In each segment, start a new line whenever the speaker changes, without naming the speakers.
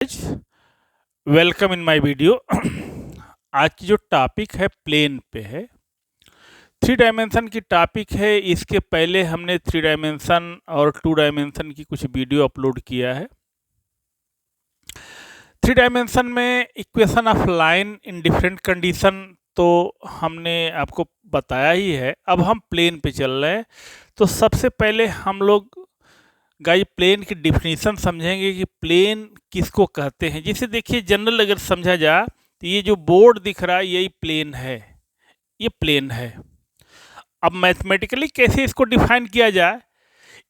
Welcome in my video. आज की जो टॉपिक है प्लेन पे है। थ्री डायमेंशन की टॉपिक है। इसके पहले हमने थ्री डायमेंशन और टू डायमेंशन की कुछ वीडियो अपलोड किया है। थ्री डायमेंशन में equation of line in different condition तो हमने आपको बताया ही है। अब हम प्लेन पे चल रहे हैं। तो सबसे पहले हम लोग गाइस प्लेन की डिफिनीशन समझेंगे कि प्लेन किसको कहते हैं। जैसे देखिए जनरल अगर समझा जाए तो ये जो बोर्ड दिख रहा है यही प्लेन है, ये प्लेन है। अब मैथमेटिकली कैसे इसको डिफाइन किया जाए,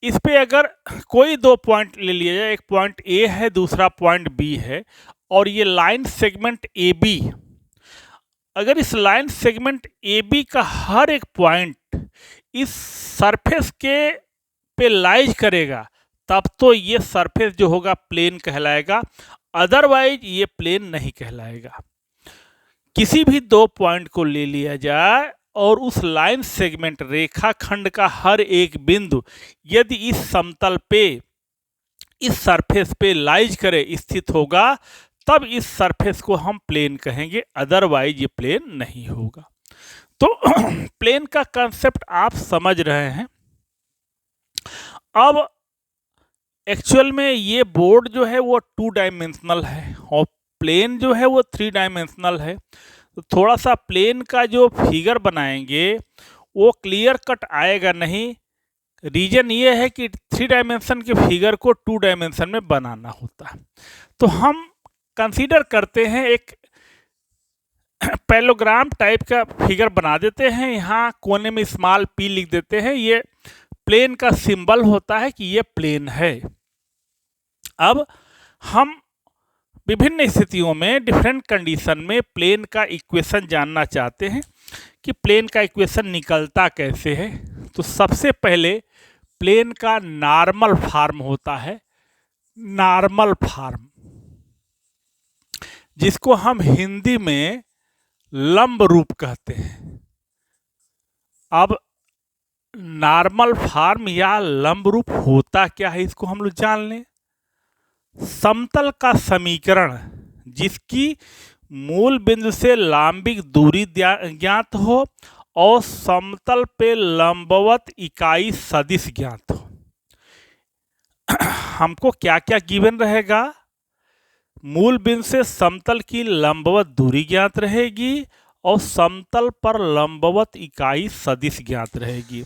इस पे अगर कोई दो पॉइंट ले लिया जाए, एक पॉइंट ए है दूसरा पॉइंट बी है, और ये लाइन सेगमेंट ए बी, अगर इस लाइन सेगमेंट ए बी का हर एक पॉइंट इस सरफेस के पे लाइज करेगा तब तो ये सरफेस जो होगा प्लेन कहलाएगा, अदरवाइज ये प्लेन नहीं कहलाएगा। किसी भी दो पॉइंट को ले लिया जाए और उस लाइन सेगमेंट रेखा खंड का हर एक बिंदु यदि इस समतल पे इस सरफेस पे लाइज करे स्थित होगा तब इस सरफेस को हम प्लेन कहेंगे, अदरवाइज ये प्लेन नहीं होगा। तो प्लेन का कंसेप्ट आप समझ रहे हैं। अब एक्चुअल में ये बोर्ड जो है वो टू डायमेंशनल है और प्लेन जो है वो थ्री डायमेंशनल है। तो थोड़ा सा प्लेन का जो फिगर बनाएंगे वो क्लियर कट आएगा नहीं। रीजन ये है कि थ्री डायमेंशन के फिगर को टू डायमेंशन में बनाना होता है। तो हम कंसीडर करते हैं एक पैलोग्राम टाइप का फिगर बना देते हैं। यहाँ कोने में स्मॉल पी लिख देते हैं। ये प्लेन का सिंबल होता है कि ये प्लेन है। अब हम विभिन्न स्थितियों में डिफरेंट कंडीशन में प्लेन का इक्वेशन जानना चाहते हैं कि प्लेन का इक्वेशन निकलता कैसे है। तो सबसे पहले प्लेन का नॉर्मल फॉर्म होता है, नॉर्मल फॉर्म, जिसको हम हिंदी में लंब रूप कहते हैं। अब नॉर्मल फॉर्म या लंब रूप होता क्या है इसको हम लोग जान लें। समतल का समीकरण जिसकी मूल बिंदु से लंबिक दूरी ज्ञात हो और समतल पे लंबवत इकाई सदिश ज्ञात हो। हमको क्या क्या गिवन रहेगा, मूल बिंदु से समतल की लंबवत दूरी ज्ञात रहेगी और समतल पर लंबवत इकाई सदिश ज्ञात रहेगी।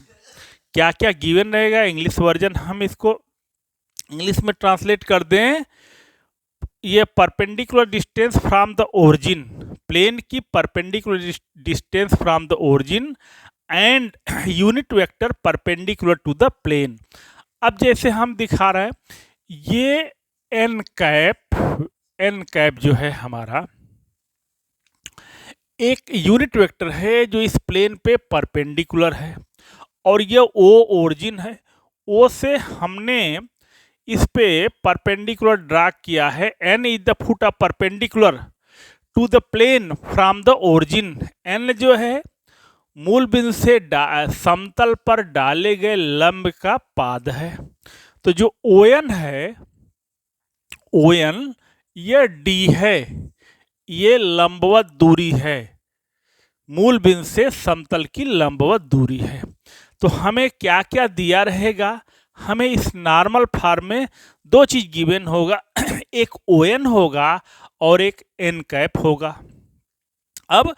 क्या क्या गिवन रहेगा, इंग्लिश वर्जन हम इसको इंग्लिश में ट्रांसलेट कर दें। ये perpendicular distance from the origin, plane की perpendicular distance from the origin and unit vector perpendicular to the plane. अब जैसे हम दिखा रहे हैं ये एन कैप जो है हमारा एक यूनिट वेक्टर है जो इस प्लेन पे परपेंडिकुलर है और ये ओ ओरिजिन है। ओ से हमने इस पे परपेंडिकुलर ड्रा किया है। N is the foot of perpendicular to the plane from the origin. N जो है मूल बिंदु से समतल पर डाले गए लंब का पाद है। तो जो ओ एन है, ओ एन ये डी है, ये लंबवत दूरी है, मूल बिंदु से समतल की लंबवत दूरी है। तो हमें क्या क्या दिया रहेगा, हमें इस नॉर्मल फॉर्म में दो चीज गिवन होगा, एक ओ एन होगा और एक एन कैप होगा। अब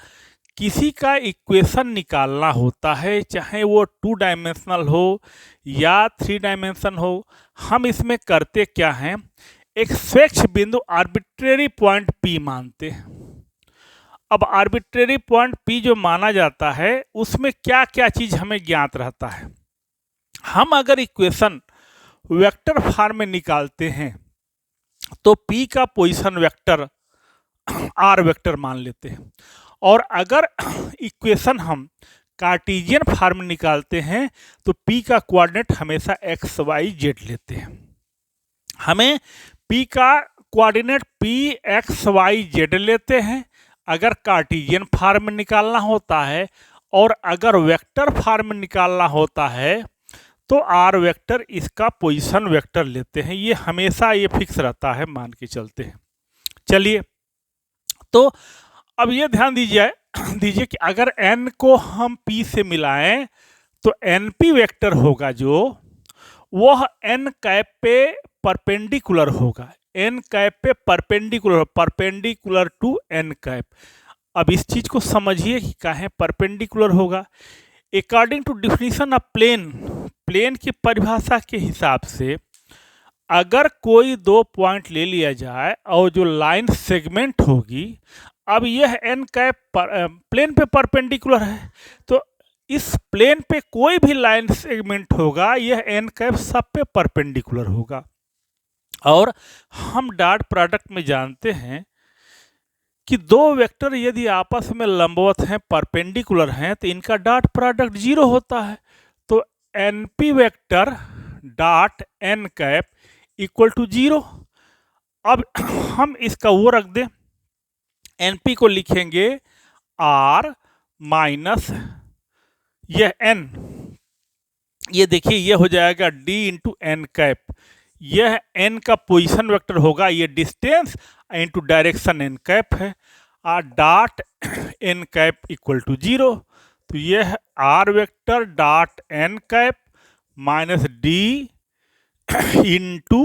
किसी का इक्वेशन निकालना होता है, चाहे वो टू डायमेंशनल हो या थ्री डायमेंशन हो। हम इसमें करते क्या हैं, एक स्वच्छ बिंदु आर्बिट्रेरी पॉइंट पी मानते हैं। अब आर्बिट्रेरी पॉइंट पी जो माना जाता है उसमें क्या क्या चीज हमें ज्ञात रहता है। हम अगर इक्वेशन वेक्टर फॉर्म में निकालते हैं तो पी का पोजीशन वेक्टर आर वेक्टर मान लेते हैं, और अगर इक्वेशन हम कार्टेशियन फॉर्म में निकालते हैं तो पी का कोऑर्डिनेट हमेशा एक्स वाई जेड लेते हैं। हमें पी का coordinate P x y z लेते हैं अगर कार्टेशियन फॉर्म में निकालना होता है, और अगर वेक्टर फॉर्म में निकालना होता है तो आर वेक्टर इसका पोजीशन वेक्टर लेते हैं। ये हमेशा ये फिक्स रहता है, मान के चलते हैं। चलिए, तो अब ये ध्यान दीजिए कि अगर n को हम p से मिलाएं तो np वेक्टर होगा जो वह n कैप पे परपेंडिकुलर होगा, n कैप पे परपेंडिकुलर टू n कैप। अब इस चीज को समझिए कि काहे परपेंडिकुलर होगा। According to definition of plane की परिभाषा के हिसाब से अगर कोई दो पॉइंट ले लिया जाए और जो लाइन सेगमेंट होगी, अब यह एन कैप प्लेन पे परपेंडिकुलर है, तो इस प्लेन पे कोई भी लाइन सेगमेंट होगा यह एन कैप सब पे परपेंडिकुलर होगा। और हम डॉट प्रोडक्ट में जानते हैं कि दो वेक्टर यदि आपस में लंबवत हैं, परपेंडिकुलर हैं, तो इनका डॉट प्रोडक्ट 0 होता है। तो NP vector dot n cap equal to 0। अब हम इसका वो रख दें, एनपी को लिखेंगे आर माइनस यह एन, ये देखिए ये हो जाएगा डी इंटू एन कैप। यह एन का पोजीशन वेक्टर होगा, ये distance into direction n cap है, और dot n cap equal to 0। तो यह r vector dot n cap minus d into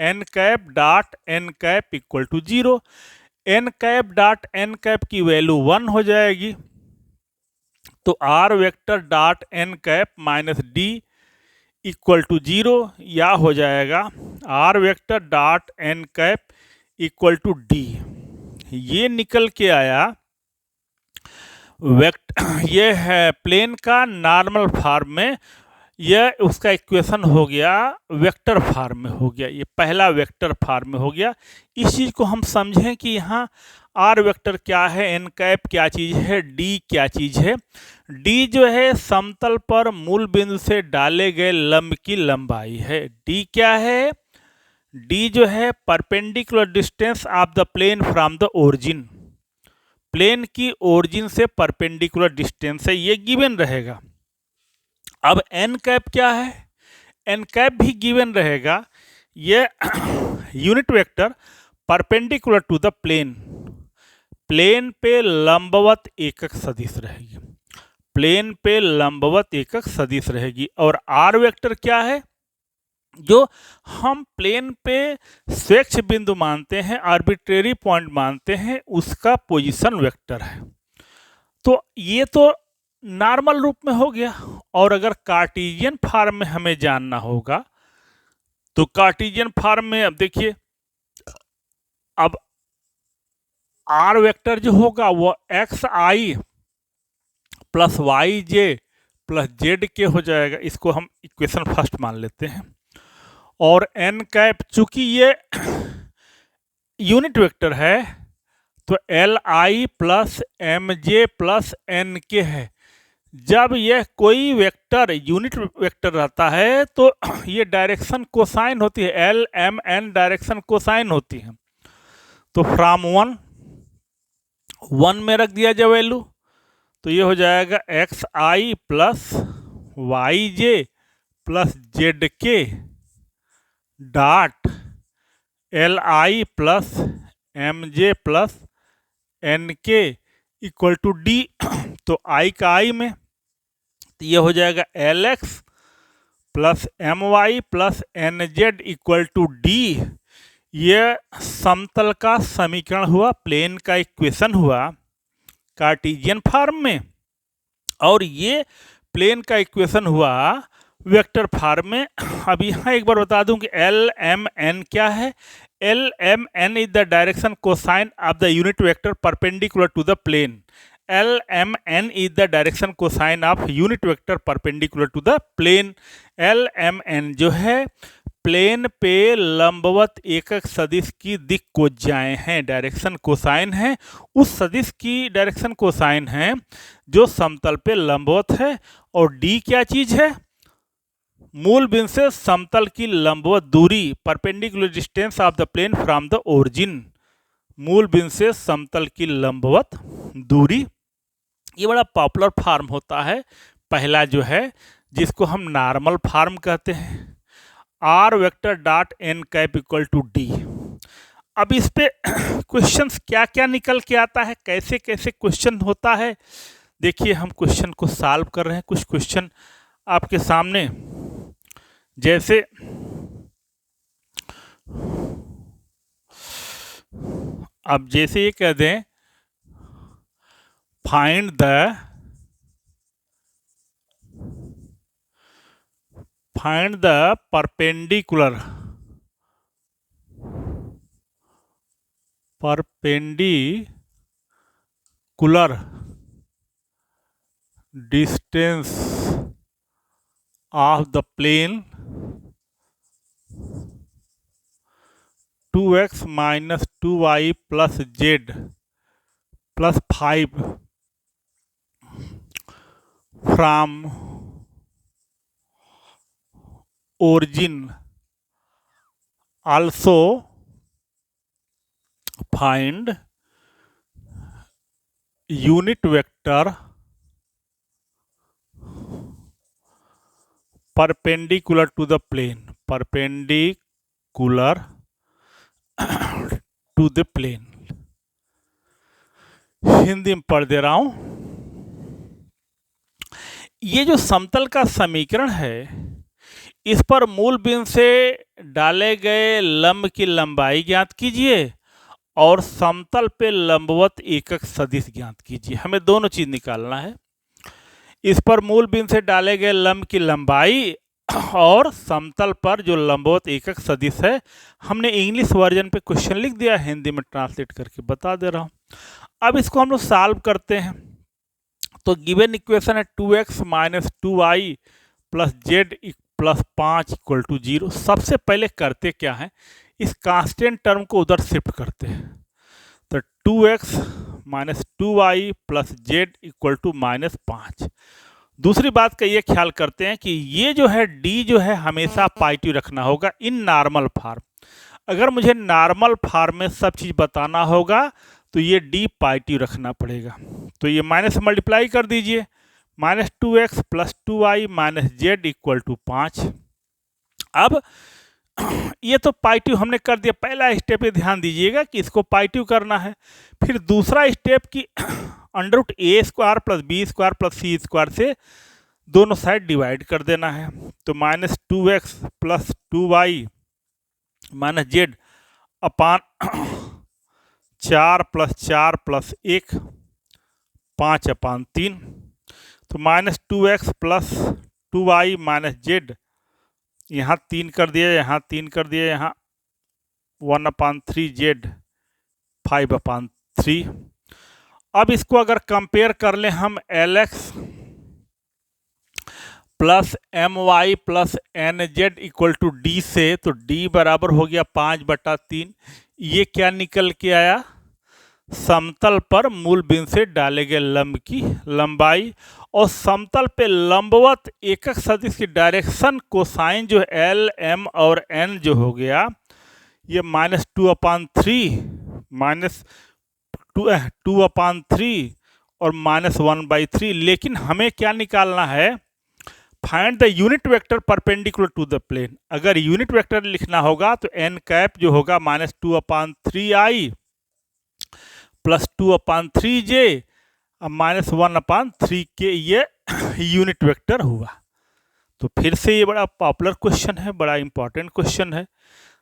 n cap dot n cap equal to 0। N cap dot n cap की value 1 हो जाएगी, तो r vector dot n cap minus d equal to 0, या हो जाएगा are vector dot n cap equal to d. ये निकल के आया ये है प्लेन का नॉर्मल फॉर्म में, यह उसका इक्वेशन हो गया वेक्टर फॉर्म में हो गया, ये पहला वेक्टर फॉर्म में हो गया। इस चीज़ को हम समझें कि यहाँ आर वेक्टर क्या है, एन कैप क्या चीज़ है, डी क्या चीज़ है। डी जो है समतल पर मूल बिंदु से डाले गए लंब की लंबाई है। डी क्या है, डी जो है perpendicular distance of the plane from the origin, plane की ओरिजिन से परपेंडिकुलर डिस्टेंस है, ये गिवन रहेगा। अब एन कैप क्या है, एन कैप भी गिवन रहेगा, ये unit vector perpendicular to the plane, plane पे लंबवत एकक सदिश रहेगी, प्लेन पे लंबवत एकक सदिश रहेगी। और आर वेक्टर क्या है, जो हम प्लेन पे स्वेच्छ बिंदु मानते हैं, आर्बिट्रेरी पॉइंट मानते हैं, उसका पोजीशन वेक्टर है। तो ये तो नॉर्मल रूप में हो गया। और अगर कार्टेशियन फॉर्म में हमें जानना होगा, तो कार्टेशियन फॉर्म में अब देखिए, अब आर वेक्टर जो होगा वो x i plus y j plus z के हो जाएगा, इसको हम इक्वेशन फर्स्ट मान लेते हैं। और एन कैप चूंकि ये यूनिट वेक्टर है, तो l i plus m j plus n k है। जब यह कोई वेक्टर यूनिट वेक्टर रहता है तो ये डायरेक्शन कोसाइन होती है, l m n direction cosine होती है। तो फ्रॉम 1 में रख दिया जाए वैल्यू, तो ये हो जाएगा x i plus y j plus z k dot l i plus m j plus n k equal to d. तो आई का आई में, तो ये हो जाएगा l x plus m y plus n z equal to d. ये समतल का समीकरण हुआ, प्लेन का इक्वेशन हुआ कार्टेशियन फॉर्म में, और ये प्लेन का इक्वेशन हुआ वेक्टर फॉर्म में। अब यहाँ एक बार बता दूं कि एल एम एन क्या है, l m n is the direction cosine of the unit vector perpendicular to the plane, l m n is the direction cosine of unit vector perpendicular to the plane. L m n जो है plane पे लंबवत एकक सदिश की दिक को जाए हैं, डायरेक्शन कोसाइन है, उस सदिश की डायरेक्शन कोसाइन है जो समतल पे लंबवत है। और डी क्या चीज है, मूल बिंदु से समतल की लंबवत दूरी, perpendicular distance of the plane from the origin, मूल बिंदु से समतल की लंबवत दूरी। ये बड़ा पॉपुलर फॉर्म होता है पहला जो है, जिसको हम नॉर्मल फॉर्म कहते हैं, r vector dot n cap equal to d. अब इस पे क्वेश्चंस क्या क्या निकल के आता है, कैसे कैसे क्वेश्चन होता है, देखिए हम क्वेश्चन को सॉल्व कर रहे हैं। कुछ क्वेश्चन आपके सामने, जैसे अब जैसे ये कह दें find the perpendicular distance of the plane 2x minus 2y plus z plus 5 from origin, also find unit vector perpendicular to the plane, perpendicular to the plane। Hindi में पढ़ दे रहा हूं। ये जो समतल का समीकरण है, इस पर मूल बिंदु से डाले गए लंब की लंबाई ज्ञात कीजिए और समतल पे लंबवत एकक सदिश ज्ञात कीजिए। हमें दोनों चीज निकालना है। इस पर मूल बिंदु से डाले गए लंब की लंबाई और समतल पर जो लंबवत एकक सदिश है। हमने इंग्लिश वर्जन पे क्वेश्चन लिख दिया, हिंदी में ट्रांसलेट करके बता दे रहा हूं। अब इसको हम लोग सॉल्व करते हैं। तो गिवन इक्वेशन है 2x minus 2y plus z plus 5 equal to 0। सबसे पहले करते क्या है, इस कांस्टेंट टर्म को उधर शिफ्ट करते हैं। तो 2x minus 2y plus z equal to minus 5। दूसरी बात का ये ख्याल करते हैं कि ये जो है d जो है हमेशा पॉजिटिव रखना होगा इन नॉर्मल फार्म। अगर मुझे नॉर्मल फार्म में सब चीज़ बताना होगा तो ये d पॉजिटिव रखना पड़ेगा। तो ये माइनस मल्टीप्लाई कर दीजिए, minus 2x plus 2y minus z equal to 5। अब ये तो पॉजिटिव हमने कर दिया। पहला स्टेप पे ध्यान दीजिएगा कि इसको पॉजिटिव करना है। फिर दूसरा स्टेप की under root a square plus b square plus c square से दोनों साइड डिवाइड कर देना है। तो minus 2x plus 2y minus z upon 4 plus 1 5 upon 3। तो minus 2x plus 2y minus Z, यहाँ 3 कर दिया, यहाँ 3 कर दिया, यहाँ 1 अपान 3 जेड 5 अपान 3। अब इसको अगर कंपेयर कर लें हम LX plus MY plus NZ equal to D से, तो D बराबर हो गया 5/3। ये क्या निकल के आया, समतल पर मूल बिंदु से डाले गए लंब की लंबाई और समतल पे लंबवत एकक सदिश की डायरेक्शन कोसाइन जो L M और N जो हो गया, ये माइनस 2/3 माइनस 2/3 और माइनस 1/3। लेकिन हमें क्या निकालना है, find the unit vector perpendicular to the plane. अगर यूनिट वेक्टर लिखना होगा तो n कैप जो होगा माइनस 2/3i प्लस 2/3j अब माइनस 1/3k, ये यूनिट वेक्टर हुआ। तो फिर से ये बड़ा पॉपुलर क्वेश्चन है, बड़ा इंपॉर्टेंट क्वेश्चन है,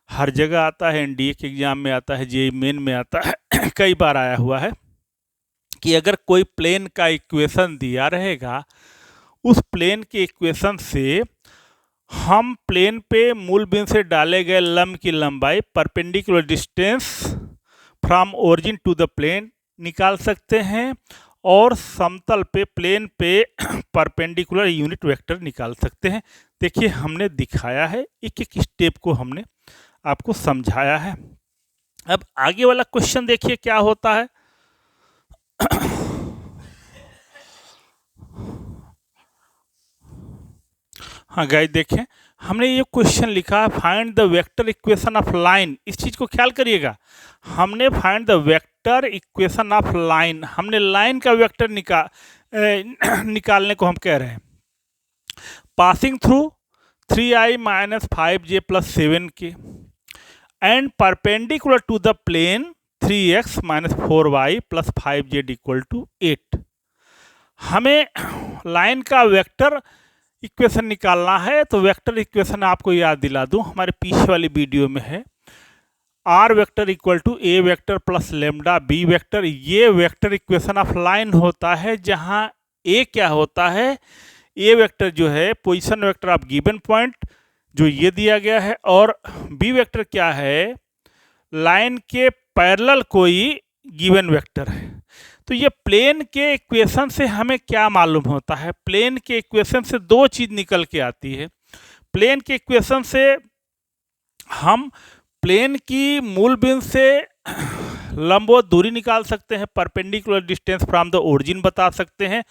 हर जगह आता है, एनडीए के एग्जाम में आता है, जेईई मेन में आता है, कई बार आया हुआ है कि अगर कोई प्लेन का इक्वेशन दिया रहेगा, उस प्लेन के इक्वेशन से हम प्लेन पे मूल बिंदु से डाले गए लंब की लंबाई perpendicular distance from origin to the plane निकाल सकते हैं और समतल पे प्लेन पे परपेंडिकुलर यूनिट वेक्टर निकाल सकते हैं। देखिए हमने दिखाया है, एक एक स्टेप को हमने आपको समझाया है। अब आगे वाला क्वेश्चन देखिए क्या होता है। हाँ गाइस देखें, हमने ये क्वेश्चन लिखा है find the vector equation of line. इस चीज़ को ख्याल करिएगा, हमने find the vector equation of line, हमने लाइन का वेक्टर निकालने को हम कह रहे हैं। Passing through 3i minus 5j plus 7k and perpendicular to the plane 3x minus 4y plus 5z equal to 8। हमें लाइन का वेक्टर इक्वेशन निकालना है। तो वेक्टर इक्वेशन आपको याद दिला दूं, हमारे पीछे वाली वीडियो में है। R vector equal to a vector plus lambda b vector. ये वेक्टर इक्वेशन ऑफ लाइन होता है, जहां ए क्या होता है, ए वेक्टर जो है position vector of given point जो ये दिया गया है, और बी वेक्टर क्या है, लाइन के पैरेलल कोई गिवन वेक्टर है। तो ये प्लेन के इक्वेशन से हमें क्या मालूम होता है, प्लेन के इक्वेशन से दो चीज़ निकल के आती है। प्लेन के इक्वेशन से हम प्लेन की मूल बिंदु से लंबवत दूरी निकाल सकते हैं, perpendicular distance from the origin बता सकते हैं,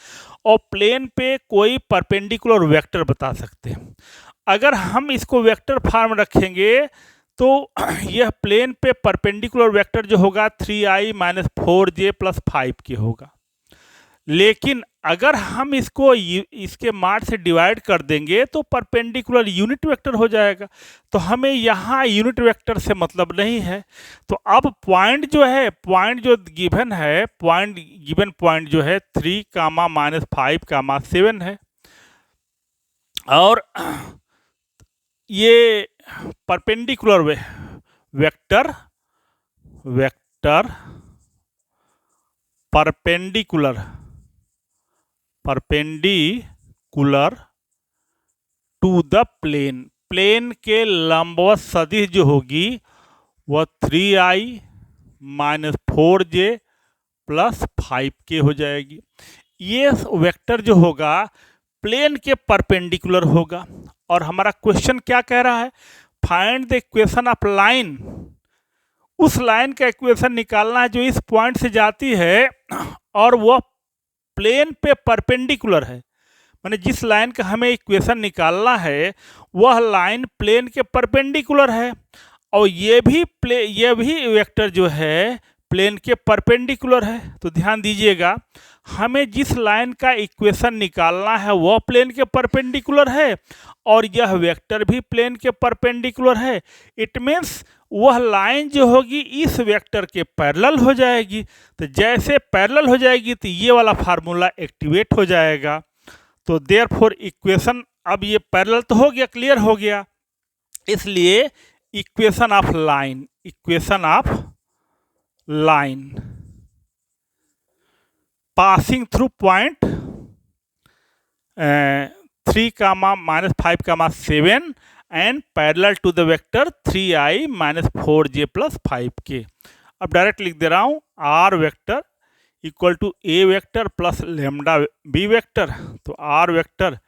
और प्लेन पे कोई परपेंडिकुलर वेक्टर बता सकते हैं। अगर हम इसको वेक्टर फॉर्म रखेंगे तो यह प्लेन पे परपेंडिकुलर वेक्टर जो होगा 3i माइनस 4j प्लस 5 के होगा। लेकिन अगर हम इसको इसके मार्ग से डिवाइड कर देंगे तो परपेंडिकुलर यूनिट वेक्टर हो जाएगा। तो हमें यहाँ यूनिट वेक्टर से मतलब नहीं है। तो अब पॉइंट जो है, पॉइंट जो गिवन है, गिवन पॉइंट जो है 3 कामा माइनस 5 कामा 7 है, और ये perpendicular vector perpendicular to the plane के लंबवत सदिश जो होगी वह 3i minus 4j plus 5k हो जाएगी। ये वेक्टर जो होगा प्लेन के परपेंडिकुलर होगा। और हमारा क्वेश्चन क्या कह रहा है, find the equation of line. उस लाइन का इक्वेशन निकालना है जो इस पॉइंट से जाती है और वह प्लेन पे परपेंडिकुलर है। माने जिस लाइन का हमें इक्वेशन निकालना है वह लाइन प्लेन के परपेंडिकुलर है, और ये भी वेक्टर जो है प्लेन के परपेंडिकुलर है। तो ध्यान दीजिएगा, हमें जिस लाइन का इक्वेशन निकालना है वह प्लेन के परपेंडिकुलर है, और यह वेक्टर भी प्लेन के परपेंडिकुलर है। इट मीन्स वह लाइन जो होगी इस वेक्टर के पैरेलल हो जाएगी। तो जैसे पैरेलल हो जाएगी तो ये वाला फार्मूला एक्टिवेट हो जाएगा। तो देयरफॉर इक्वेशन, अब ये पैरेलल तो हो गया, क्लियर हो गया, इसलिए equation of line passing through point 3 comma minus 5 comma 7 and parallel to the vector 3i minus 4j plus 5k। अब डायरेक्ट लिख दे रहा हूँ, r vector equal to a vector plus lambda b vector. तो r vector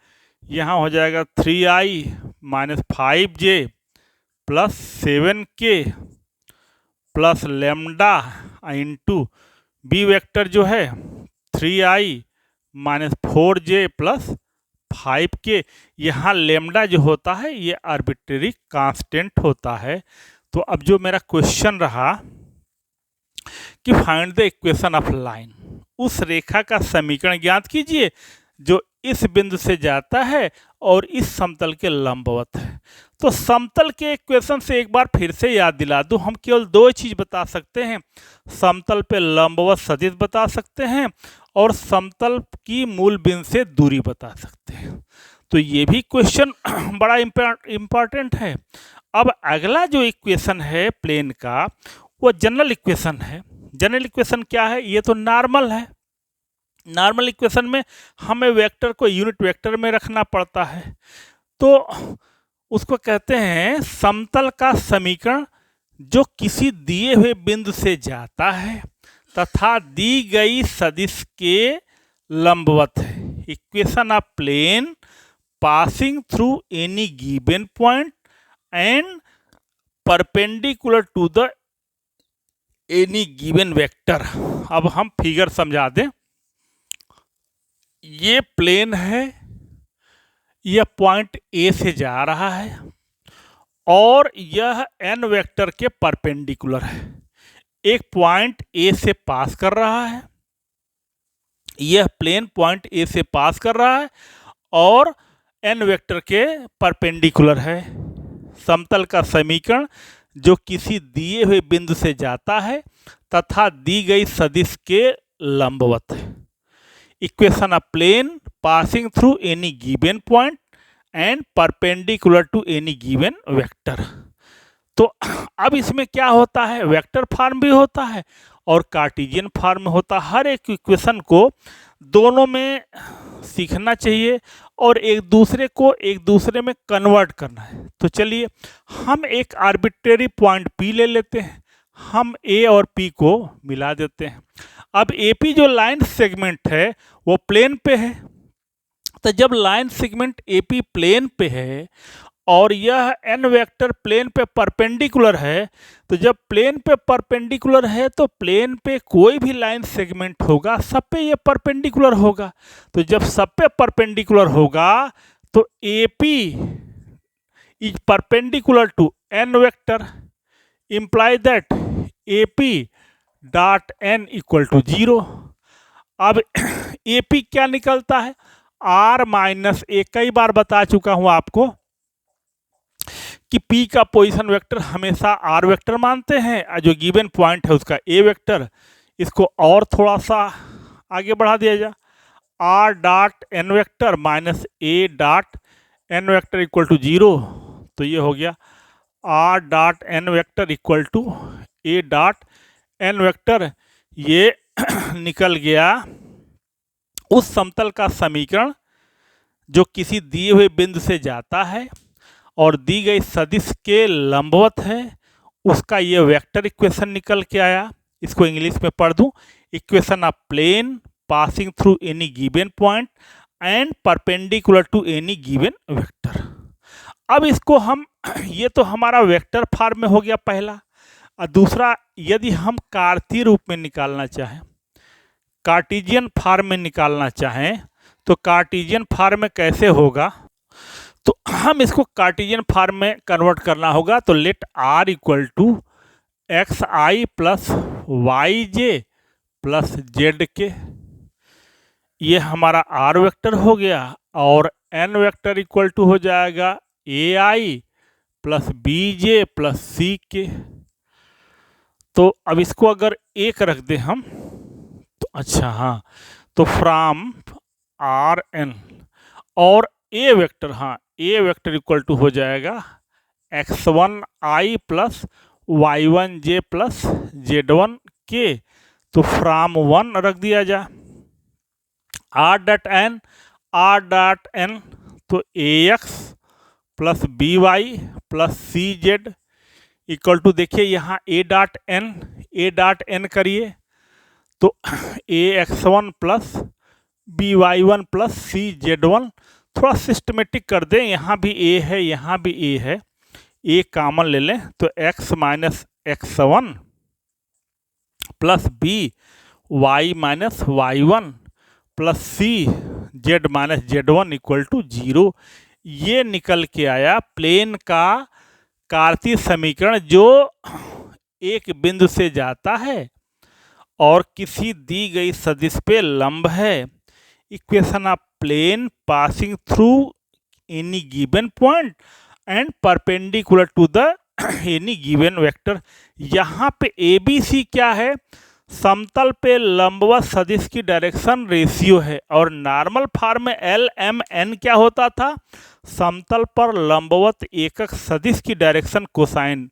यहाँ हो जाएगा 3i minus 5j plus 7k plus lambda into b vector जो है 3i minus 4j plus 5k। यहाँ लेमडा जो होता है ये आर्बिट्रेरी कांस्टेंट होता है। तो अब जो मेरा क्वेश्चन रहा कि find the equation of line, उस रेखा का समीकरण ज्ञात कीजिए जो इस बिंदु से जाता है और इस समतल के लंबवत है। तो समतल के इक्वेशन से एक बार फिर से याद दिला दूं, हम केवल दो चीज बता सकते हैं, समतल पे लंबवत सदिश बता सकते हैं और समतल की मूल बिंदु से दूरी बता सकते हैं। तो ये भी क्वेश्चन बड़ा इम्पॉर्टेंट है। अब अगला जो इक्वेशन है प्लेन का वो जनरल इक्वेशन है। जनरल इक्वेशन क्या है, ये तो नॉर्मल है। नॉर्मल इक्वेशन में हमें वेक्टर को यूनिट वेक्टर में रखना पड़ता है। तो उसको कहते हैं समतल का समीकरण जो किसी दिए हुए बिंदु से जाता है तथा दी गई सदिश के लंबवत है। Equation of plane passing through any given point and perpendicular to the any given vector. अब हम फिगर समझा दें। ये प्लेन है, यह पॉइंट ए से जा रहा है और यह एन वेक्टर के परपेंडिकुलर है। एक पॉइंट ए से पास कर रहा है, यह प्लेन पॉइंट ए से पास कर रहा है और एन वेक्टर के परपेंडिकुलर है। समतल का समीकरण जो किसी दिए हुए बिंदु से जाता है तथा दी गई सदिश के लंबवत है। Equation of plane passing through any given point and perpendicular to any given vector. तो अब इसमें क्या होता है, वेक्टर फॉर्म भी होता है और कार्टेशियन फॉर्म में होता है। हर एक इक्वेशन को दोनों में सीखना चाहिए और एक दूसरे में कन्वर्ट करना है। तो चलिए हम एक आर्बिट्रेरी पॉइंट P ले लेते हैं, हम A और P को मिला देते हैं। अब AP जो लाइन सेगमेंट है वो प्लेन पे है, तो जब लाइन सेगमेंट AP प्लेन पे है और यह n वेक्टर प्लेन पे परपेंडिकुलर है, तो जब प्लेन पे परपेंडिकुलर है तो प्लेन पे कोई भी लाइन सेगमेंट होगा सब पे ये परपेंडिकुलर होगा। तो जब सब पे परपेंडिकुलर होगा तो AP is perpendicular to n vector, imply that AP dot n equal to 0। अब AP क्या निकलता है, R माइनस A। कई बार बता चुका हूं आपको कि P का पोजीशन वेक्टर हमेशा R वेक्टर मानते हैं, जो गिवन पॉइंट है उसका A वेक्टर। इसको और थोड़ा सा आगे बढ़ा दिया जाए, R dot N vector minus A dot N vector equal to 0। तो ये हो गया R dot N vector equal to A dot N vector. ये निकल गया उस समतल का समीकरण जो किसी दिए हुए बिंदु से जाता है और दी गई सदिश के लंबवत है, उसका ये वेक्टर इक्वेशन निकल के आया। इसको इंग्लिश में पढ़ दूं, equation of plane passing through any given point and perpendicular to any given vector. अब इसको हम, ये तो हमारा वेक्टर फॉर्म में हो गया पहला। और दूसरा, यदि हम कार्तीय रूप में निकालना चाहें, कार्टेशियन फॉर्म में निकालना चाहें, तो कार्टेशियन फॉर्म में कैसे होगा, तो हम इसको कार्टेशियन फॉर्म में कन्वर्ट करना होगा। तो let R equal to x i plus y j plus z k, ये हमारा R वेक्टर हो गया। और N वेक्टर इक्वल टू हो जाएगा AI plus BJ plus C के। तो अब इसको अगर एक रख दें हम तो अच्छा, हाँ, तो फ्रॉम RN और A वेक्टर, हाँ, A वेक्टर इक्वल टू हो जाएगा x1i plus y1j plus z1 के। तो फ्रॉम 1 रख दिया जाए, R डॉट n तो ax plus by plus cz equal to, देखिए यहाँ a डॉट n करिए तो ax1 plus by1 plus cz1। थोड़ा सिस्टमेटिक कर दें, यहाँ भी a है यहाँ भी a है, a कॉमन ले लें तो x minus x1 plus b y minus y1 plus c z minus z1 equal to 0। ये निकल के आया प्लेन का कार्तीय समीकरण जो एक बिंदु से जाता है और किसी दी गई सदिश पे लंब है। Equation of plane passing through any given point and perpendicular to the any given vector. यहाँ पे ABC क्या है, समतल पे लंबवत सदिश की डायरेक्शन रेशियो है। और नॉर्मल फॉर्म में LMN क्या होता था, समतल पर लंबवत एकक सदिश की डायरेक्शन कोसाइन।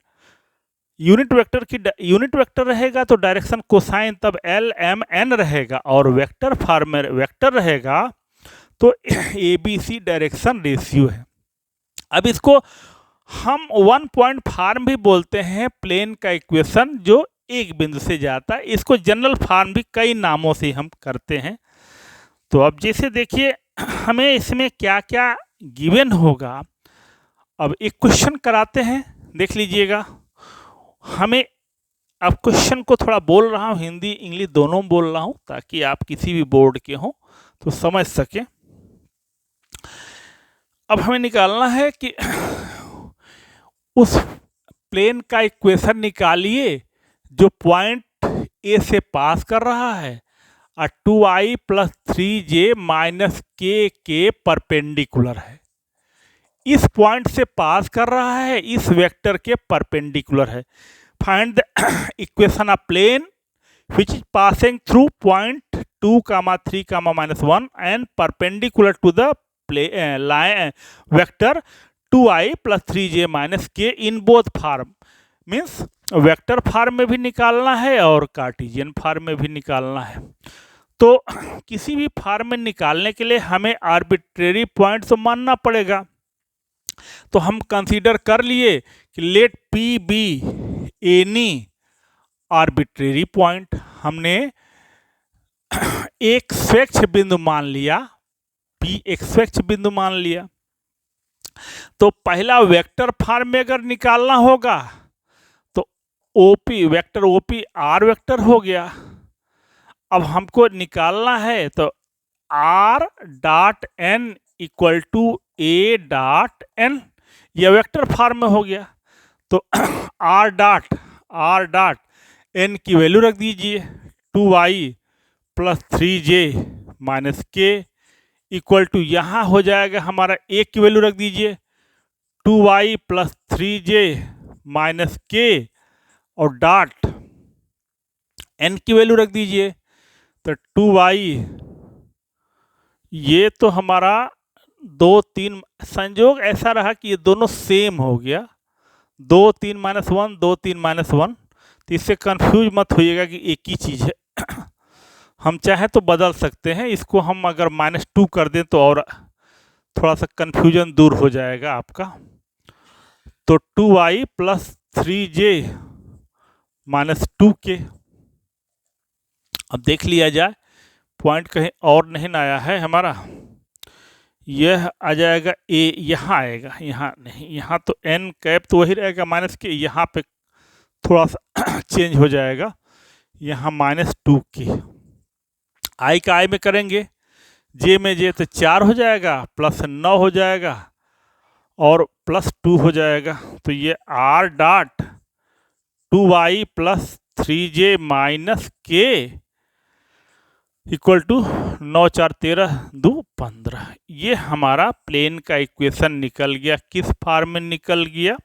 यूनिट वेक्टर रहेगा तो डायरेक्शन कोसाइन तब LMN रहेगा, और वेक्टर फॉर्म में वेक्टर रहेगा तो ABC डायरेक्शन रेशियो है। अब इसको हम 1 पॉइंट फॉर्म भी बोलते हैं, प्लेन का इक्वेशन जो एक बिंदु से जाता है। इसको जनरल फॉर्म भी कई नामों से हम करते हैं। तो अब जैसे देखिए हमें इसमें क्या क्या गिवन होगा, अब एक क्वेश्चन कराते हैं, देख लीजिएगा। हमें अब क्वेश्चन को थोड़ा बोल रहा हूँ, हिंदी इंग्लिश दोनों बोल रहा हूँ ताकि आप किसी भी बोर्ड के हों तो समझ सके। अब हमें निकालना है कि उस प्लेन का इक्वेशन निकालिए जो पॉइंट ए से पास कर रहा है और 2i प्लस 3j माइनस के परपेंडिकुलर है। इस पॉइंट से पास कर रहा है, इस वेक्टर के परपेंडिकुलर है। Find the equation of plane which is passing through point 2, 3, -1 and perpendicular to the line vector 2i plus 3j minus k in both form। Means vector form में भी निकालना है और कार्टेशियन फॉर्म में भी निकालना है। तो किसी भी फॉर्म में निकालने के लिए हमें आर्बिट्रेरी पॉइंट्स मानना पड़ेगा। तो हम कंसीडर कर लिए कि let p be any arbitrary point. हमने एक स्वच्छ बिंदु मान लिया, P एक स्वच्छ बिंदु मान लिया। तो पहला वेक्टर फॉर्म में अगर निकालना होगा तो OP vector OP R vector हो गया। अब हमको निकालना है तो R dot N equal to A dot N, यह वेक्टर फॉर्म में हो गया। तो R डॉट N की वैल्यू रख दीजिए 2i plus 3j minus k equal to, यहाँ हो जाएगा हमारा A की वैल्यू रख दीजिए 2i प्लस 3j माइनस के और डॉट N की वैल्यू रख दीजिए तो 2i, ये तो हमारा 2 3 संयोग ऐसा रहा कि ये दोनों सेम हो गया, 2 3 -1 2 3 -1। तो इससे कंफ्यूज मत होइएगा कि एक ही चीज़ है। हम चाहे तो बदल सकते हैं इसको, हम अगर -2 कर दें तो और थोड़ा सा कंफ्यूजन दूर हो जाएगा आपका। तो 2i plus 3j minus 2k। अब देख लिया जाए पॉइंट कहीं और नहीं ना आया है हमारा, यह आ जाएगा A, यहाँ आएगा, यहाँ नहीं, यहाँ तो n कैप तो वही रहेगा माइनस के, यहाँ पे थोड़ा सा चेंज हो जाएगा, यहाँ -2k। i का i में करेंगे, j में j तो 4 हो जाएगा, प्लस 9 हो जाएगा और प्लस 2 हो जाएगा। तो ये r dot 2i plus 3j minus k equal to 9 4 13 2 15। ये हमारा प्लेन का इक्वेशन निकल गया। किस फॉर्म में निकल गया?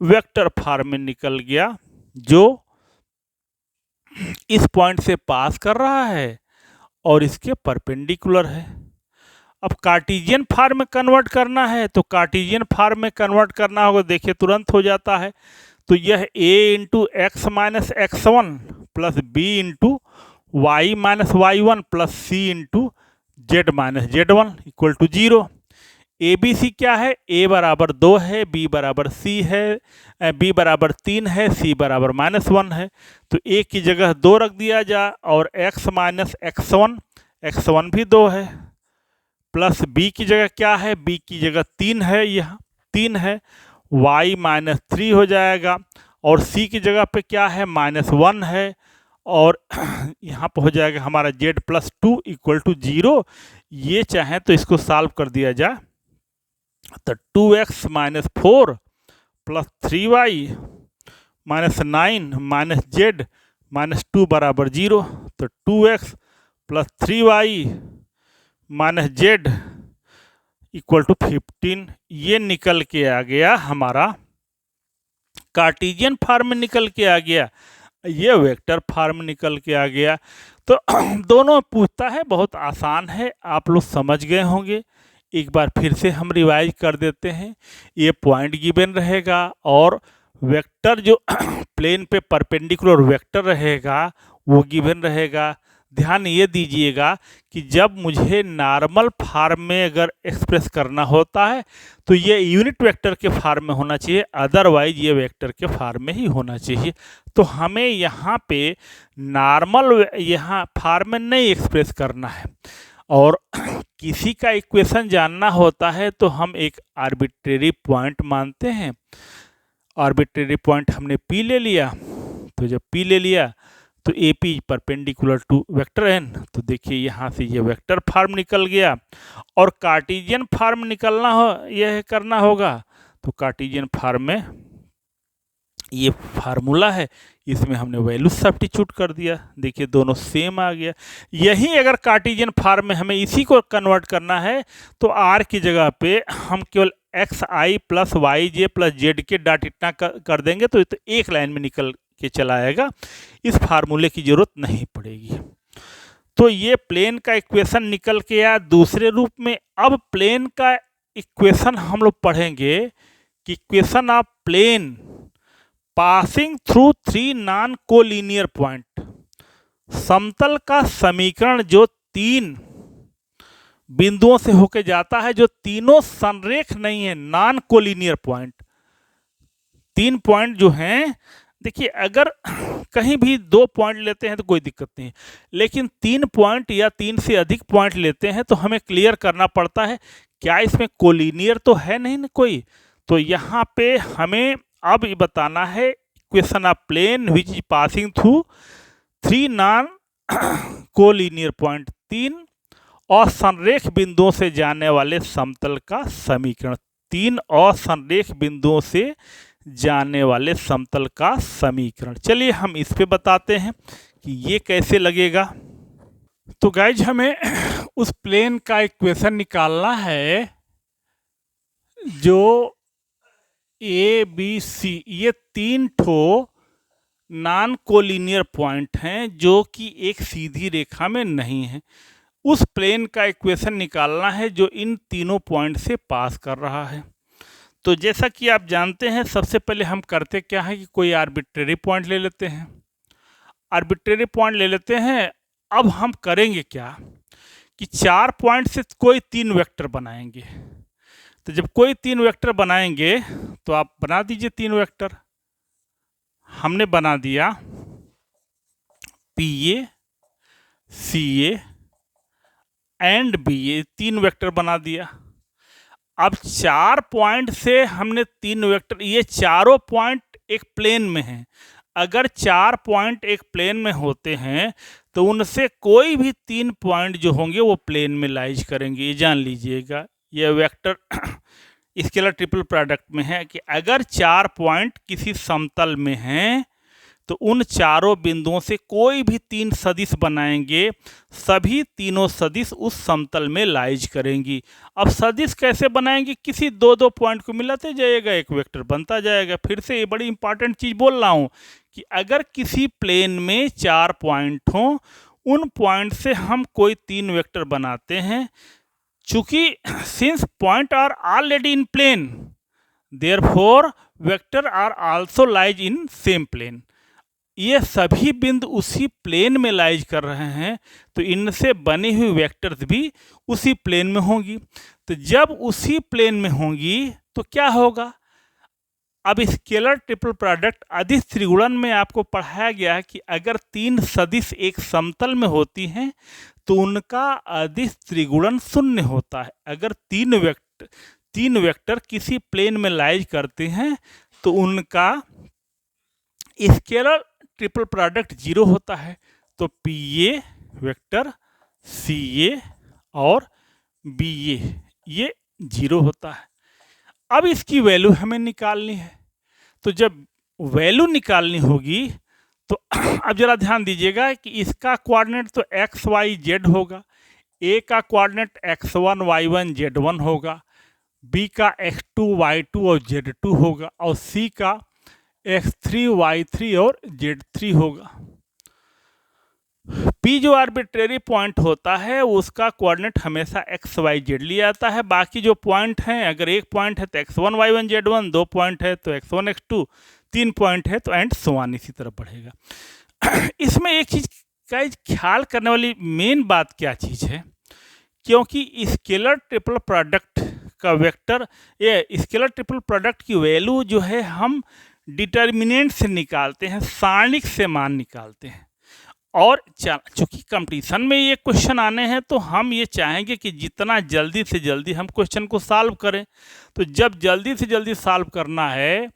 वेक्टर फॉर्म में निकल गया, जो इस पॉइंट से पास कर रहा है और इसके परपेंडिकुलर है। अब कार्टेशियन फॉर्म में कन्वर्ट करना है, तो कार्टेशियन फॉर्म में कन्वर्ट करना होगा, देखिए तुरंत हो जाता है। तो यह a into x minus x1 plus b into y minus y1 plus c into z minus z1 equal to 0। A B c क्या है? a बराबर 2 है, b बराबर c है, b बराबर 3 है, c बराबर -1 है। तो a की जगह 2 रख दिया जाए और x माइनस x1 भी 2 है, प्लस b की जगह क्या है? b की जगह 3 है, यहाँ 3 है, y माइनस 3 हो जाएगा और c की जगह पे क्या है? -1 है और यहाँ पर हो जाएगा हमारा z प्लस 2 इक्वल टू 0। ये चाहें तो इसको सॉल्व कर दिया जाए, तो 2x minus 4 plus 3y minus 9 minus z minus 2 बराबर 0। तो 2x plus 3y minus z equal to 15। ये निकल के आ गया हमारा कार्टेशियन फॉर्म में निकल के आ गया, ये वेक्टर फॉर्म निकल के आ गया। तो दोनों पूछता है, बहुत आसान है, आप लोग समझ गए होंगे। एक बार फिर से हम रिवाइज कर देते हैं। ये पॉइंट गिवन रहेगा और वेक्टर जो प्लेन पे परपेंडिकुलर वेक्टर रहेगा वो गिवन रहेगा। ध्यान ये दीजिएगा कि जब मुझे नॉर्मल फॉर्म में अगर एक्सप्रेस करना होता है तो ये यूनिट वेक्टर के फॉर्म में होना चाहिए, अदरवाइज ये वेक्टर के फॉर्म में ही होना चाहिए। तो हमें यहाँ पे नॉर्मल यहाँ फॉर्म में नहीं एक्सप्रेस करना है और किसी का इक्वेशन जानना होता है तो हम एक आर्बिट्रेरी पॉइंट मानते हैं। आर्बिट्रेरी पॉइंट हमने P ले लिया, तो जब P ले लिया तो AP perpendicular to vector n, तो देखिए यहाँ से ये वेक्टर फॉर्म निकल गया। और कार्टेशियन फॉर्म निकलना हो, यह करना होगा, तो कार्टेशियन फॉर्म में ये फार्मूला है, इसमें हमने वैल्यू सब्स्टिट्यूट कर दिया, देखिए दोनों सेम आ गया। यही अगर कार्टेशियन फॉर्म में हमें इसी को कन्वर्ट करना है तो आर की जगह पे हम केवल x i plus y j plus z k dot इतना कर देंगे तो एक लाइन में निकल के चला आएगा, इस फार्मूले की जरूरत नहीं पड़ेगी। तो ये प्लेन का इक्वेशन निकल के आया दूसरे रूप में। अब प्लेन का इक्वेशन हम लोग पढ़ेंगे कि equation of plane passing through three non collinear point. समतल का समीकरण जो तीन बिंदुओं से होकर जाता है, जो तीनों संरेख नहीं है, नॉन कोलिनियर पॉइंट। तीन पॉइंट जो हैं, देखिए अगर कहीं भी दो पॉइंट लेते हैं तो कोई दिक्कत नहीं, लेकिन तीन पॉइंट या तीन से अधिक पॉइंट लेते हैं तो हमें क्लियर करना पड़ता है क्या इसमें कोलिनियर तो है नहीं ना कोई। तो यहाँ पे हमें अब ये बताना है equation of plane which is passing through three non collinear point, तीन असंरेख बिंदुओं से जाने वाले समतल का समीकरण। तीन असंरेख बिंदुओं से जाने वाले समतल का समीकरण। चलिए हम इस पे बताते हैं कि ये कैसे लगेगा। तो गाइज हमें उस प्लेन का इक्वेशन निकालना है जो ए बी सी, ये तीन ठो नॉन कोलिनियर पॉइंट हैं जो कि एक सीधी रेखा में नहीं है। उस प्लेन का इक्वेशन निकालना है जो इन तीनों पॉइंट से पास कर रहा है। तो जैसा कि आप जानते हैं, सबसे पहले हम करते क्या है कि कोई आर्बिट्रेरी पॉइंट ले लेते हैं। आर्बिट्रेरी पॉइंट ले लेते हैं। अब हम करेंगे क्या कि चार पॉइंट से कोई तीन वेक्टर बनाएंगे। तो जब कोई तीन वेक्टर बनाएंगे तो आप बना दीजिए तीन वेक्टर। हमने बना दिया P A, C A and B A, तीन वेक्टर बना दिया। अब चार पॉइंट से हमने तीन वेक्टर, ये चारों पॉइंट एक प्लेन में हैं। अगर चार पॉइंट एक प्लेन में होते हैं तो उनसे कोई भी तीन पॉइंट जो होंगे वो प्लेन में लाइज करेंगे, ये जान लीजिएगा। ये वेक्टर स्केलर ट्रिपल प्रोडक्ट में है कि अगर चार पॉइंट किसी समतल में हैं तो उन चारों बिंदुओं से कोई भी तीन सदिश बनाएंगे, सभी तीनों सदिश उस समतल में लाइज करेंगी। अब सदिश कैसे बनाएंगे, किसी दो दो पॉइंट को मिलाते जाएगा, एक वेक्टर बनता जाएगा। फिर से ये बड़ी इंपॉर्टेंट चीज़ बोल रहा हूँ कि अगर किसी प्लेन में चार पॉइंट हों, उन पॉइंट से हम कोई तीन वेक्टर बनाते हैं। चूंकि since point are already in plane, therefore vector are also lies in same plane. ये सभी बिंदु उसी प्लेन में लाइज कर रहे हैं तो इनसे बनी हुई वेक्टर्स भी उसी प्लेन में होंगी। तो जब उसी प्लेन में होंगी तो क्या होगा, अब स्केलर ट्रिपल प्रोडक्ट अदिश त्रिगुणन में आपको पढ़ाया गया है कि अगर तीन सदिश एक समतल में होती हैं तो उनका अदिश त्रिगुणन शून्य होता है। अगर तीन वेक्टर किसी प्लेन में लाइज करते हैं तो उनका स्केलर ट्रिपल प्रोडक्ट जीरो होता है। तो पी ए वेक्टर, सी ए और बी ए ये जीरो होता है। अब इसकी वैल्यू हमें निकालनी है। तो जब वैल्यू निकालनी होगी तो अब जरा ध्यान दीजिएगा कि इसका कोऑर्डिनेट तो एक्स वाई जेड होगा, ए का कोऑर्डिनेट x1 y1 z1 होगा, बी का x2 y2 और z2 होगा और सी का x3 y3 और z3 होगा। P जो आर्बिट्रेरी पॉइंट होता है उसका कोऑर्डिनेट हमेशा x y z लिया जाता है। बाकी जो पॉइंट हैं, अगर एक पॉइंट है तो x1 y1 z1, दो पॉइंट है तो x1 x2, तीन पॉइंट है तो एंड सो ऑन इसी तरह बढ़ेगा। इसमें एक चीज़ का ख्याल करने वाली मेन बात क्या चीज़ है, क्योंकि स्केलर ट्रिपल प्रोडक्ट का वेक्टर, ये स्केलर ट्रिपल प्रोडक्ट की वैल्यू जो है हम डिटर्मिनेंट से निकालते हैं, सारणिक से मान निकालते हैं। और चूंकि कंपटीशन में ये क्वेश्चन आने हैं तो हम ये चाहेंगे कि जितना जल्दी से जल्दी हम क्वेश्चन को सॉल्व करें। तो जब जल्दी से जल्दी सॉल्व करना है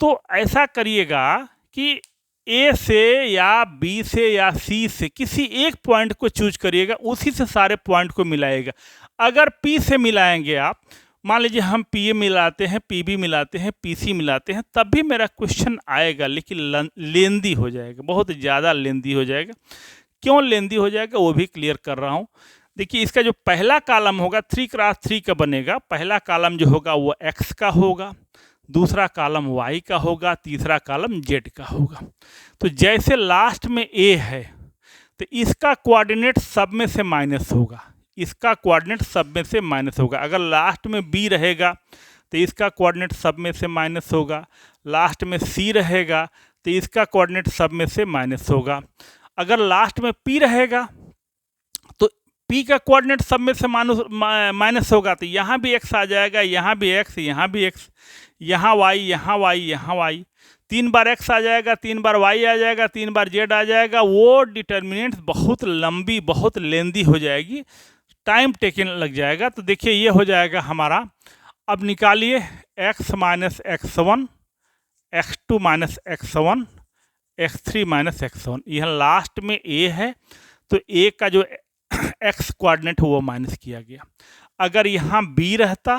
तो ऐसा करिएगा कि ए से या बी से या सी से किसी एक पॉइंट को चूज करिएगा, उसी से सारे पॉइंट को मिलाएगा। अगर पी से मिलाएंगे आप, मान लीजिए हम पीए मिलाते हैं, पीबी मिलाते हैं, पीसी मिलाते हैं, तब भी मेरा क्वेश्चन आएगा, लेकिन लेंदी हो जाएगा, बहुत ज़्यादा लेंदी हो जाएगा। क्यों लेंदी हो जाएगा वो भी क्लियर कर रहा हूँ। देखिए इसका जो पहला कॉलम होगा 3 क्रॉस 3 का बनेगा। पहला कॉलम जो होगा वो एक्स का होगा, दूसरा कॉलम वाई का होगा, तीसरा कॉलम जेड का होगा। तो जैसे लास्ट में ए है तो इसका कोऑर्डिनेट सब में से माइनस होगा, इसका कोऑर्डिनेट सब में से माइनस होगा। अगर लास्ट में बी रहेगा तो इसका कोऑर्डिनेट सब में से माइनस होगा, लास्ट में सी रहेगा तो इसका कोऑर्डिनेट सब में से माइनस होगा। अगर लास्ट में पी रहेगा तो पी का कोऑर्डिनेट सब में से माइनस होगा, तो यहाँ भी एक्स आ जाएगा, यहाँ भी एक्स, यहाँ भी एक्स, यहाँ वाई, यहाँ वाई, यहाँ वाई, 3 बार एक्स आ जाएगा, 3 बार वाई आ जाएगा, 3 बार जेड आ जाएगा। वो डिटर्मिनेंट्स बहुत लंबी, बहुत लेंदी हो जाएगी, टाइम टेकन लग जाएगा। तो देखिए ये हो जाएगा हमारा। अब निकालिए x minus x one, x two minus x one, x3 minus x one. यह लास्ट में a है तो a का जो x कोऑर्डिनेट वो माइनस किया गया। अगर यहाँ b रहता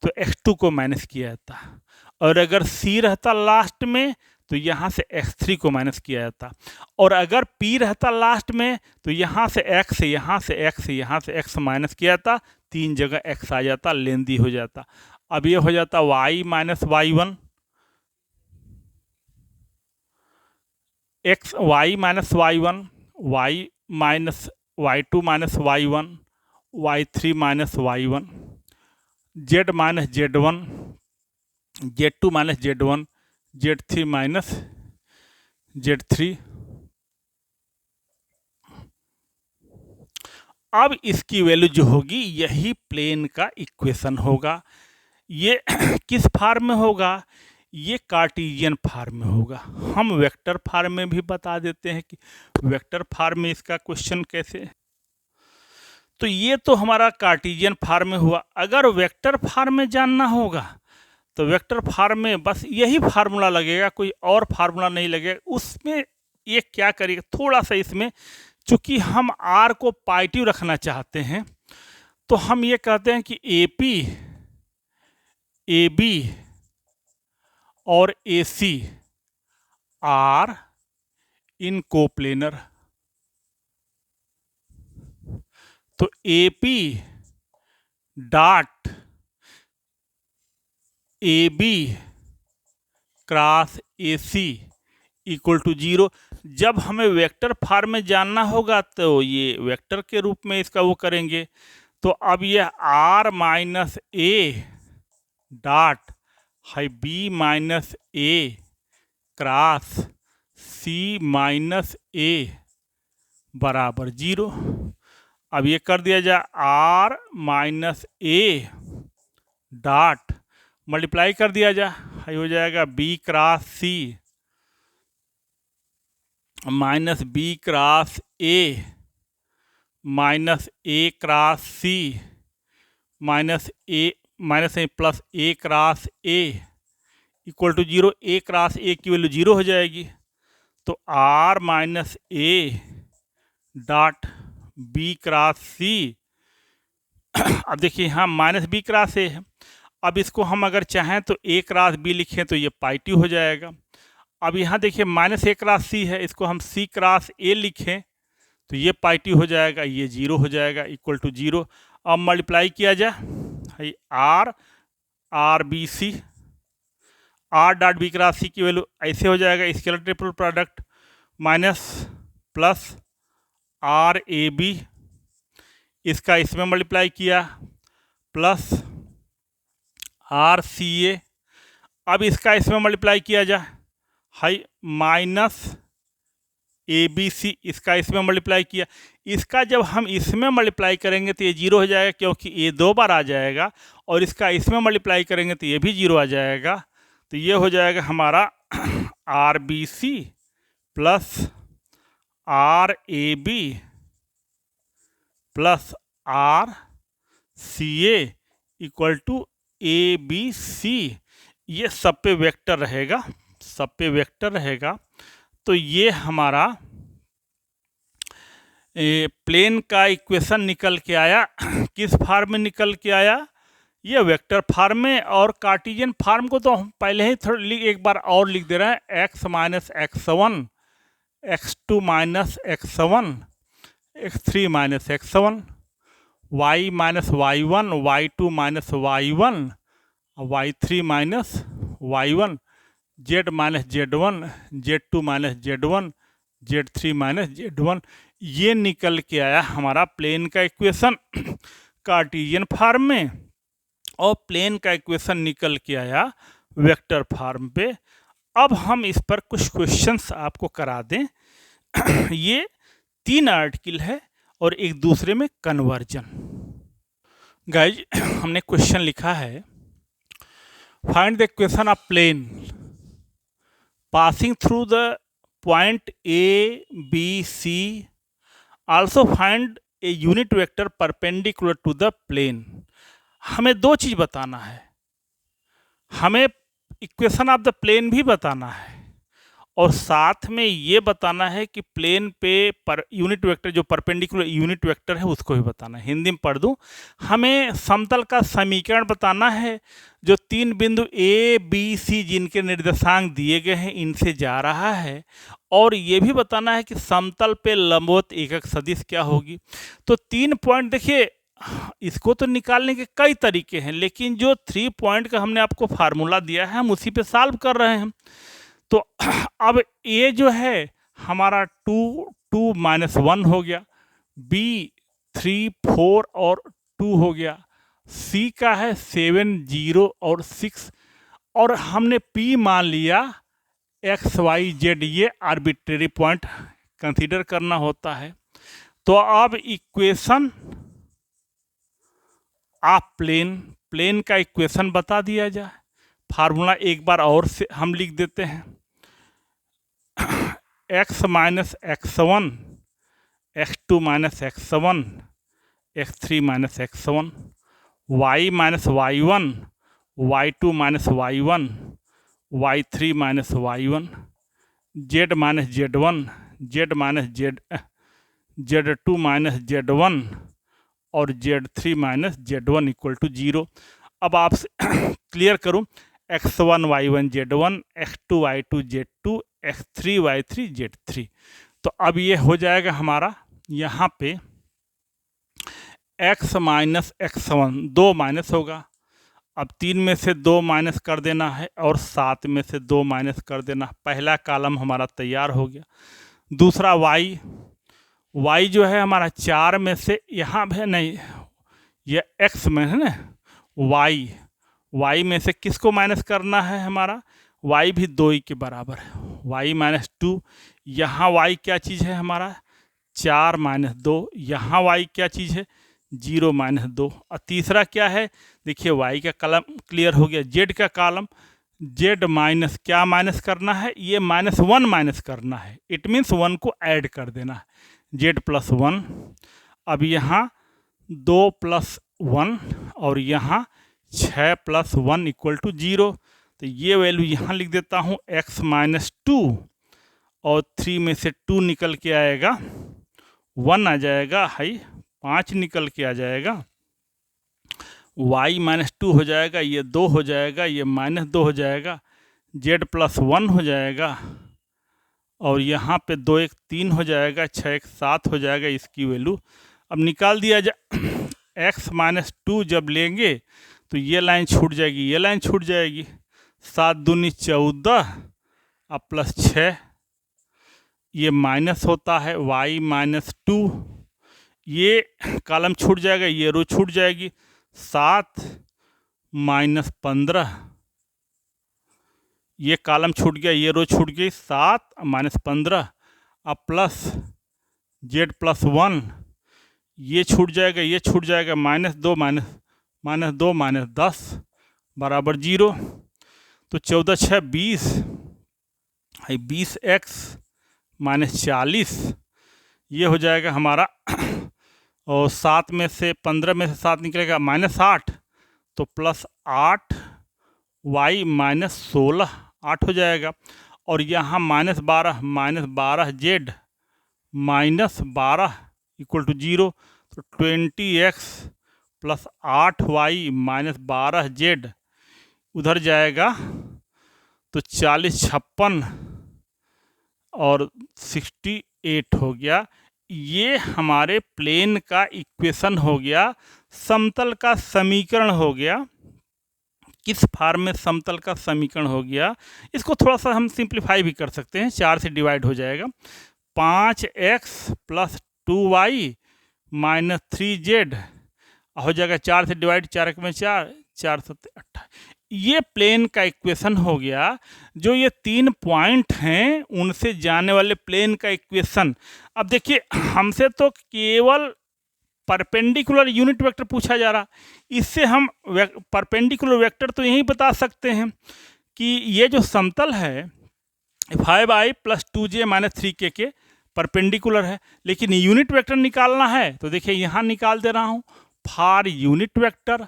तो x2 को माइनस किया जाता, और अगर c रहता लास्ट में तो यहाँ से x3 को माइनस किया जाता, और अगर p रहता लास्ट में तो यहाँ से x, यहाँ से x, यहाँ से x माइनस किया जाता, 3 जगह x आ जाता, लेंदी हो जाता। अब ये हो जाता y minus y one, x y minus y one, y minus y two minus y one, y three minus y one, z minus z one, z two minus z one, z three minus z three. अब इसकी value जो होगी यही plane का equation होगा। ये किस form में होगा? ये कार्टेशियन फॉर्म में होगा। हम वेक्टर फॉर्म में भी बता देते हैं कि वेक्टर फॉर्म में इसका क्वेश्चन कैसे। तो ये तो हमारा कार्टेशियन फॉर्म में हुआ। अगर वेक्टर फॉर्म में जानना होगा तो वेक्टर फॉर्म में बस यही फार्मूला लगेगा, कोई और फार्मूला नहीं लगेगा। उसमें ये क्या करेगा, थोड़ा सा इसमें चूंकि हम आर को पॉजिटिव रखना चाहते हैं तो हम ये कहते हैं कि AP, AB और AC आर इन कोप्लेनर। तो AP dot AB cross AC equal to 0। जब हमें वेक्टर फॉर्म में जानना होगा तो ये वेक्टर के रूप में इसका वो करेंगे। तो अब ये R माइनस A डॉट है B minus A cross C minus A बराबर 0। अब ये कर दिया जाए R minus A dot multiply कर दिया जाए, हो जाएगा B cross C minus B cross A minus A cross C minus A minus A plus A cross A equal to 0। A cross A की वैल्यू 0 हो जाएगी। तो R minus A dot B cross C। अब देखिए यहाँ minus B cross A है। अब इसको हम अगर चाहें तो A क्रॉस B लिखें तो ये पॉजिटिव हो जाएगा। अब यहाँ देखिए माइनस A क्रॉस C है, इसको हम C क्रॉस A लिखें तो ये पॉजिटिव हो जाएगा, ये 0 हो जाएगा, इक्वल टू 0। अब मल्टीप्लाई किया जाए R B C, R dot B cross C की वैल्यू ऐसे हो जाएगा, scalar triple product minus plus R A B, इसका इसमें मल्टीप्लाई किया प्लस R C A। अब इसका इसमें मल्टीप्लाई किया जाए, हाई माइनस ABC, इसका इसमें मल्टीप्लाई किया। इसका जब हम इसमें मल्टीप्लाई करेंगे तो ये 0 हो जाएगा, क्योंकि ये 2 बार आ जाएगा, और इसका इसमें मल्टीप्लाई करेंगे तो ये भी 0 आ जाएगा। तो ये हो जाएगा हमारा RBC plus RAB plus RCA equal to ABC। ये सब पे वेक्टर रहेगा, सब पे वेक्टर रहेगा। तो ये हमारा प्लेन का इक्वेशन निकल के आया। किस फॉर्म में निकल के आया? ये वेक्टर फॉर्म में, और कार्टेशियन फॉर्म को तो हम पहले ही थोड़ा एक बार और लिख दे रहे हैं, x minus x1, x2 minus x1, x3 minus x1, y minus y1, y2 minus y1, y3 minus y1, z minus z1, z2 minus z1, z3 minus z1। ये निकल के आया हमारा प्लेन का इक्वेशन कार्टेशियन फॉर्म में, और plane का equation निकल के आया वेक्टर फॉर्म पे। अब हम इस पर कुछ क्वेश्चंस आपको करा दें। ये 3 आर्टिकल है और एक दूसरे में कन्वर्जन। गाइज, हमने क्वेश्चन लिखा है, find the equation of plane passing through the point A B C, also find a unit vector perpendicular to the plane. हमें 2 चीज़ बताना है, हमें इक्वेशन ऑफ द प्लेन भी बताना है, और साथ में ये बताना है कि प्लेन पे पर यूनिट वेक्टर, जो परपेंडिकुलर यूनिट वेक्टर है, उसको भी बताना है। हिंदी में पढ़ दूँ, हमें समतल का समीकरण बताना है जो 3 बिंदु ए बी सी जिनके निर्देशांक दिए गए हैं इनसे जा रहा है, और ये भी बताना है कि समतल पे लंबवत एकक सदिश क्या होगी। तो 3 पॉइंट देखिए, इसको तो निकालने के कई तरीके हैं, लेकिन जो 3 पॉइंट का हमने आपको फार्मूला दिया है हम उसी पे सॉल्व कर रहे हैं। तो अब ए जो है हमारा 2 माइनस 1 हो गया, बी 3 4 और 2 हो गया, सी का है 7 0 और 6, और हमने पी मान लिया एक्स वाई जेड, ये आर्बिट्रेरी पॉइंट कंसीडर करना होता है। तो अब इक्वेशन ऑफ प्लेन का इक्वेशन बता दिया जाए। फार्मूला एक बार और से हम लिख देते हैं, x minus x1, x2 minus x1, x3 minus x1, y minus y1, y2 minus y1, y3 minus y1, z minus z1, z minus z2 minus z1 और z3 minus z1 equal to 0। अब आपसे clear करूं, x1 y1 z1, x2 y2 z2, x3 y3 z3। तो अब ये हो जाएगा हमारा यहाँ पे x माइनस x1, 2 माइनस होगा। अब 3 में से 2 माइनस कर देना है और 7 में से 2 माइनस कर देना। पहला कॉलम हमारा तैयार हो गया। दूसरा y जो है हमारा 4 में से, यहाँ भी नहीं, ये x में है ना, y में से किसको माइनस करना है, हमारा y भी 2 ही के बराबर है, y माइनस 2। यहाँ y क्या चीज़ है हमारा 4 माइनस 2, यहाँ y क्या चीज़ है 0 माइनस 2। और तीसरा क्या है, देखिए y का कॉलम क्लियर हो गया। z का कॉलम, z माइनस क्या माइनस करना है, ये -1 माइनस करना है, इट मीन्स 1 को ऐड कर देना है, z प्लस 1। अब यहाँ 2 प्लस 1 और यहाँ 6 प्लस 1 इक्वल टू 0। तो ये वैल्यू यहाँ लिख देता हूँ, x माइनस 2 और 3 में से 2 निकल के आएगा, 1 आ जाएगा, हाई 5 निकल के आ जाएगा, y माइनस 2 हो जाएगा, ये 2 हो जाएगा, ये माइनस 2 हो जाएगा, z प्लस 1 हो जाएगा, और यहाँ पे 2 1 3 हो जाएगा, 6 1 7 हो जाएगा। इसकी वैल्यू अब निकाल दिया जाए। x माइनस 2 जब लेंगे तो ये लाइन छूट जाएगी, ये लाइन छूट जाएगी, 7 दूनी 14 अब प्लस 6, ये माइनस होता है y माइनस 2, ये कॉलम छूट जाएगा, ये रो छूट जाएगी, 7 माइनस 15, ये कॉलम छूट गया, ये रो छूट गई, 7 माइनस 15, अब प्लस z प्लस 1, ये छूट जाएगा, ये छूट जाएगा, -2 -2 माइनस 10 बराबर 0। तो 14 6 20, 20x माइनस 40, ये हो जाएगा हमारा, और 7 में से 15 में से 7 निकलेगा -8, तो प्लस 8 y माइनस 16 8 हो जाएगा, और यहाँ -12 z माइनस 12 इक्वल टू 0। तो 20x plus 8y minus 12z उधर जाएगा तो 40 56 और 68 हो गया। ये हमारे प्लेन का इक्वेशन हो गया, समतल का समीकरण हो गया। किस फॉर्म में समतल का समीकरण हो गया, इसको थोड़ा सा हम सिंप्लीफाई भी कर सकते हैं, 4 से डिवाइड हो जाएगा। 5x plus 2y minus 3z हो जाएगा 4 से डिवाइड, 4 1 में 4, 4 7 8। ये प्लेन का इक्वेशन हो गया। जो ये 3 पॉइंट हैं उनसे जाने वाले प्लेन का इक्वेशन। अब देखिए, हमसे तो केवल परपेंडिकुलर यूनिट वेक्टर पूछा जा रहा, इससे हम परपेंडिकुलर वेक्टर तो यही बता सकते हैं कि ये जो समतल है 5i plus 2j minus 3k के परपेंडिकुलर है। लेकिन यूनिट वेक्टर निकालना है तो देखिए यहाँ निकाल दे रहा हूँ, फॉर यूनिट वेक्टर,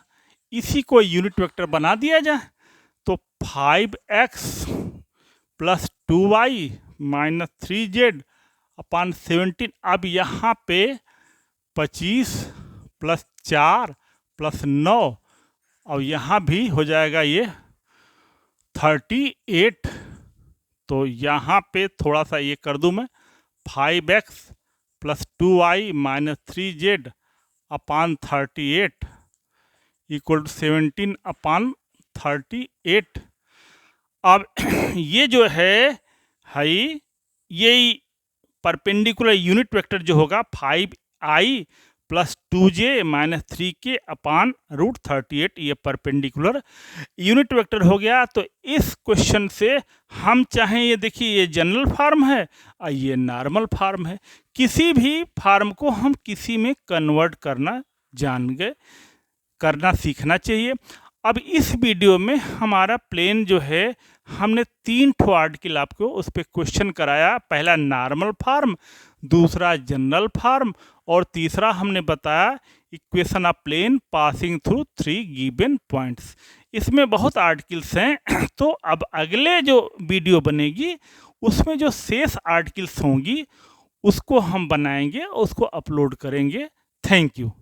इसी को यूनिट वेक्टर बना दिया जाए तो 5x plus 2y minus 3z अपान 17। अब यहाँ पे 25 प्लस 4 प्लस 9 और यहाँ भी हो जाएगा ये 38। तो यहाँ पे थोड़ा सा ये कर दूँ मैं, 5x plus 2y minus 3z upon 38 equal to 17 upon 38। अब ये जो है यही परपेंडिकुलर यूनिट वेक्टर जो होगा 5i plus 2j minus 3k अपान रूट 38, ये परपेंडिकुलर यूनिट वेक्टर हो गया। तो इस क्वेश्चन से हम चाहें, ये देखिए ये जनरल फार्म है और ये नॉर्मल फार्म है, किसी भी फार्म को हम किसी में कन्वर्ट करना करना सीखना चाहिए। अब इस वीडियो में हमारा प्लेन जो है, हमने 3 ठो आर्टिकल आपको उस पर क्वेश्चन कराया। पहला नॉर्मल फार्म, दूसरा जनरल फार्म और तीसरा हमने बताया equation of plane passing through 3 given points. इसमें बहुत आर्टिकल्स हैं तो अब अगले जो वीडियो बनेगी उसमें जो शेष आर्टिकल्स होंगी उसको हम बनाएंगे, उसको अपलोड करेंगे। Thank you.